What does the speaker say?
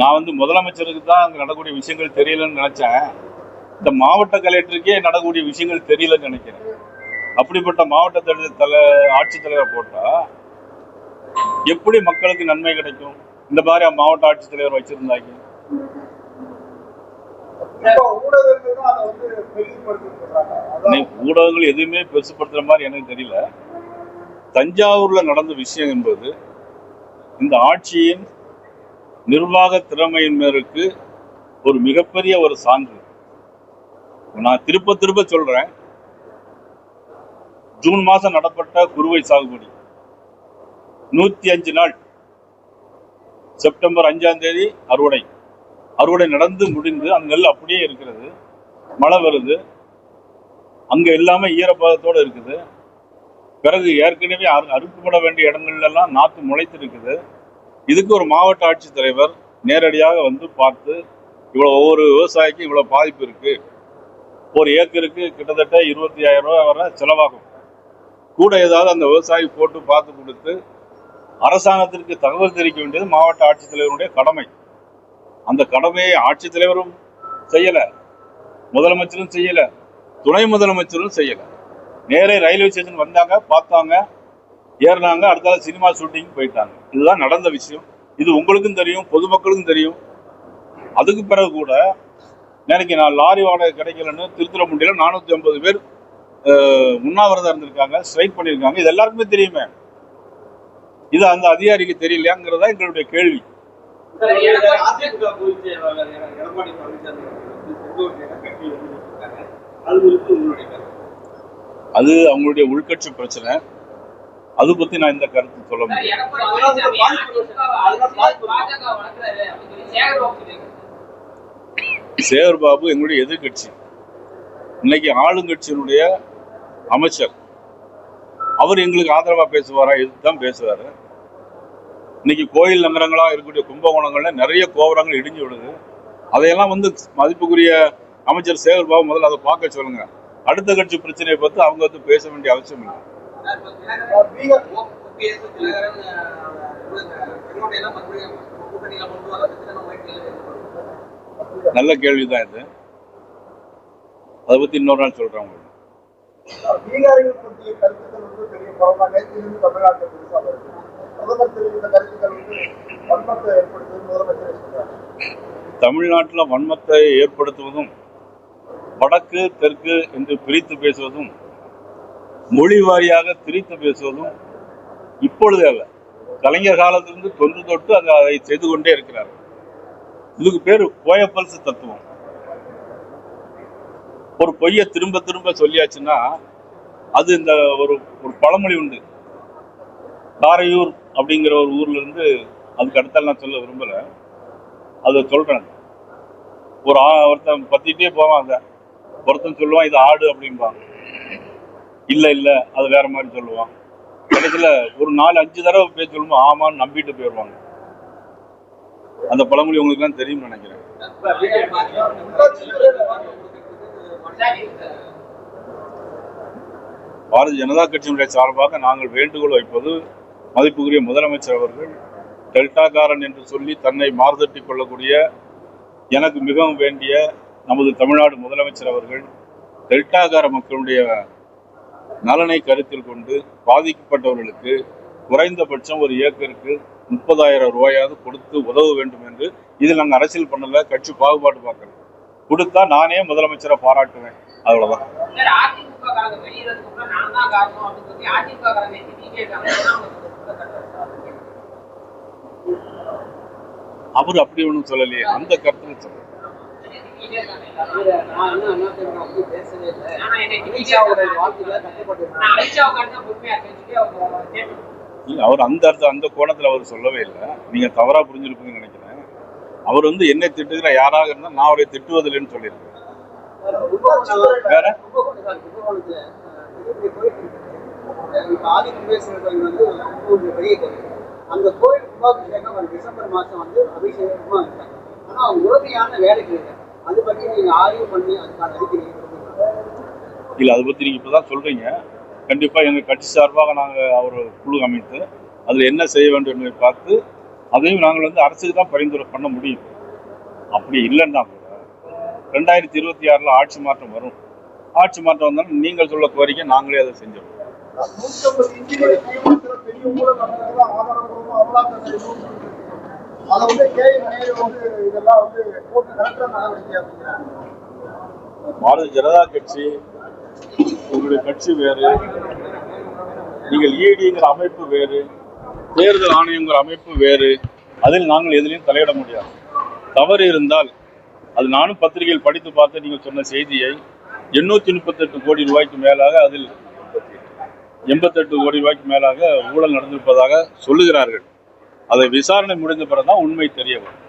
நான் வந்து முதலமைச்சருக்கு தான் அங்கே நடக்கக்கூடிய விஷயங்கள் தெரியலன்னு நினைச்சேன். இந்த மாவட்ட கலெக்டருக்கே நடக்கக்கூடிய விஷயங்கள் தெரியலன்னு நினைக்கிறேன். அப்படிப்பட்ட மாவட்ட ஆட்சித்தலைவர் போட்டா எப்படி மக்களுக்கு நன்மை கிடைக்கும்? இந்த மாதிரி மாவட்ட ஆட்சித்தலைவர் வச்சிருந்தாங்க. ஊடகங்கள் எதுவுமே பெருசுப்படுத்துற மாதிரி எனக்கு தெரியல. தஞ்சாவூர்ல நடந்த விஷயம் என்பது இந்த ஆட்சியின் நிர்வாக திறமையினருக்கு ஒரு மிகப்பெரிய ஒரு சான்று. நான் திரும்ப சொல்றேன், ஜூன் மாசம் நடப்பட்ட குறுவை சாகுபடி 105 நாள், செப்டம்பர் 5ஆம் தேதி அறுவடை நடந்து முடிந்து அந்த நெல் அப்படியே இருக்கிறது. மழை வருது, அங்க எல்லாமே ஈரப்பதத்தோடு இருக்குது. பிறகு ஏற்கனவே அறுக்கப்பட வேண்டிய இடங்கள்ல எல்லாம் நாத்து முளைத்து இருக்குது. இதுக்கு ஒரு மாவட்ட ஆட்சித்தலைவர் நேரடியாக வந்து பார்த்து இவ்வளவு ஒவ்வொரு விவசாயிக்கும் இவ்வளவு பாதிப்பு இருக்கு, ஒரு ஏக்கருக்கு கிட்டத்தட்ட 25,000 ரூபாய் வரை செலவாகும், கூட ஏதாவது அந்த விவசாயி போட்டு பார்த்து கொடுத்து அரசாங்கத்திற்கு தகவல் தெரிவிக்க வேண்டியது மாவட்ட ஆட்சித்தலைவருடைய கடமை. அந்த கடமையை ஆட்சித்தலைவரும் செய்யல, முதலமைச்சரும் செய்யல, துணை முதலமைச்சரும் செய்யல. நேரே ரயில்வே ஸ்டேஷன் வந்தாங்க, பார்த்தாங்க, ஏறினாங்க, அடுத்த சினிமா ஷூட்டிங் போயிட்டாங்க. இதுதான் நடந்த விஷயம். இது உங்களுக்கும் தெரியும், பொதுமக்களுக்கும் தெரியும். அதுக்கு பிறகு கூட நேரைக்கு நான் லாரி வாடகை கிடைக்கலன்னு திருத்துறைப்பூண்டியில 450 பேர் உண்ணாவிரதம் இருந்திருக்காங்க, ஸ்ட்ரைக் பண்ணியிருக்காங்க. இது எல்லாருக்குமே தெரியுமே. இது அந்த அதிகாரிக்கு தெரியலையாங்கிறதா எங்களுடைய கேள்வி. அது அவங்களுடைய உள்கட்சி பிரச்சனை. அது பத்தி நான் இந்த கருத்து சொல்ல முடியும். சேகர் பாபு எங்களுடைய எதிர்கட்சி, இன்னைக்கு ஆளுங்கட்சியினுடைய அமைச்சர். அவர் எங்களுக்கு ஆதரவா பேசுவாரா? இதுதான் பேசுவாரு. இன்னைக்கு கோயில் நகரங்களா இருக்கக்கூடிய கும்பகோணங்கள்ல நிறைய கோபுரங்கள் இடிஞ்சு விடுது. அதையெல்லாம் வந்து மதிப்புக்குரிய அமைச்சர் சேகர் பாபு முதல்ல அதை பார்க்க சொல்லுங்க. அடுத்த கட்சி பிரச்சனையை பத்தி அவங்க வந்து பேச வேண்டிய அவசியம் இல்லை. நல்ல கேள்விதான் இது. அதை பத்தி இன்னொரு நாள் சொல்றேன் உங்களுக்கு. தமிழ்நாட்டில் வன்மத்தை ஏற்படுத்துவதும் வடக்கு தெற்கு என்று பிரித்து பேசுவதும் மொழி வாரியாக திரித்து பேசுவதும் இப்பொழுது அல்ல, கலைஞர் காலத்திலிருந்து தொன்று தொட்டு அதை செய்து கொண்டே இருக்கிறார். இதுக்கு பேரு கோயப்பல்ஸ் தத்துவம். ஒரு பொய்ய திரும்ப திரும்ப சொல்லியாச்சுன்னா அது இந்த ஒரு பழமொழி உண்டு. காரையூர் அப்படிங்கிற ஒரு ஊர்ல இருந்து, அதுக்கு அடுத்தால் நான் சொல்ல விரும்பல, அதை சொல்றேன். ஒருத்தன் பத்திட்டே போவான், ஒருத்தன் சொல்லுவான் இது ஆடு அப்படின்பான், இல்ல அது வேற மாதிரி சொல்லுவான். கடைசியில ஒரு 4-5 தடவை பேர் சொல்லுவோம், ஆமான்னு நம்பிட்டு போயிடுவாங்க. அந்த பழமொழி உங்களுக்கு எல்லாம் தெரியும் நினைக்கிறேன். பாரதிய ஜனதா கட்சியினுடைய சார்பாக நாங்கள் வேண்டுகோள் வைப்பது, மதிப்புக்குரிய முதலமைச்சர் அவர்கள் டெல்டாக்காரன் என்று சொல்லி தன்னை மாறுதட்டிக் கொள்ளக்கூடிய எனக்கு மிகவும் வேண்டிய நமது தமிழ்நாடு முதலமைச்சர் அவர்கள் டெல்டாக்கார மக்களுடைய நலனை கருத்தில் கொண்டு பாதிக்கப்பட்டவர்களுக்கு குறைந்தபட்சம் ஒரு ஏக்கருக்கு 30,000 ரூபாயாவது கொடுத்து உதவ வேண்டும் என்று. இதில் நாங்கள் அரசியல் பண்ணல, கட்சி பாகுபாடு பார்க்கல. கொடுத்தா நானே முதலமைச்சரை பாராட்டுவேன், அவ்வளவுதான். அவர் அப்படி ஒண்ணும் சொல்லலையே, அந்த கருத்துல சொல்ல. அவர் அந்த கோணத்துல அவர் சொல்லவே இல்லை. நீங்க தவறா புரிஞ்சிருப்பீங்கன்னு நினைக்கிறேன். அவர் வந்து என்னை திட்டுகிற யாராக இருந்தா நான் அவரை திட்டுவதில்லைன்னு சொல்லியிருக்கேன். வேற அந்த கோயில் கும்பாபிஷேகம் டிசம்பர் மாசம் வந்து அபிஷேகமா இருக்காங்க. ஆனா முழுமையான வேலைக்கு அது பத்தி நீங்க ஆய்வு பண்ணி அதுக்கான அறிக்கை இல்ல, அதை பத்தி நீங்க இப்பதான் சொல்றீங்க. கண்டிப்பா எங்க கட்சி சார்பாக நாங்க ஒரு குழு அமைத்து அதுல என்ன செய்ய வேண்டும் என்பதை பார்த்து அதையும் நாங்கள் வந்து அரசுக்கு தான் பரிந்துரை பண்ண முடியும். அப்படி இல்லைன்னா கூட 2026 ஆட்சி மாற்றம் வரும். ஆட்சி மாற்றம் வந்தாலும் நீங்கள் சொல்ல கோரிக்கை நாங்களே அதை செஞ்சோம். 150 இன்ஜினியர் நியமனத்தில் பெரிய ஊழல் நடந்தது ஆதாரப்பூர்வமா அமலாக்கத்தை எதுவும் அதை வந்து கேஎம் வந்து இதெல்லாம் வந்து போட்டு கரெக்டாக நடவடிக்கை அப்படிங்கிறாங்க. பாரதிய ஜனதா கட்சி உங்களுடைய கட்சி வேறு, நீங்கள் இடிங்கிற அமைப்பு வேறு, தேர்தல் ஆணையங்கிற அமைப்பு வேறு. அதில் நாங்கள் எதிலையும் தலையிட முடியாது. தவறு இருந்தால் அது நானும் பத்திரிகையில் படித்து பார்த்து நீங்கள் சொன்ன செய்தியை 838 கோடி ரூபாய்க்கு மேலாக, அதில் 88 கோடி ரூபாய்க்கு மேலாக ஊழல் நடந்திருப்பதாக சொல்லுகிறார்கள். அதை விசாரணை முடிந்த பிறகுதான் உண்மை தெரிய வரும்.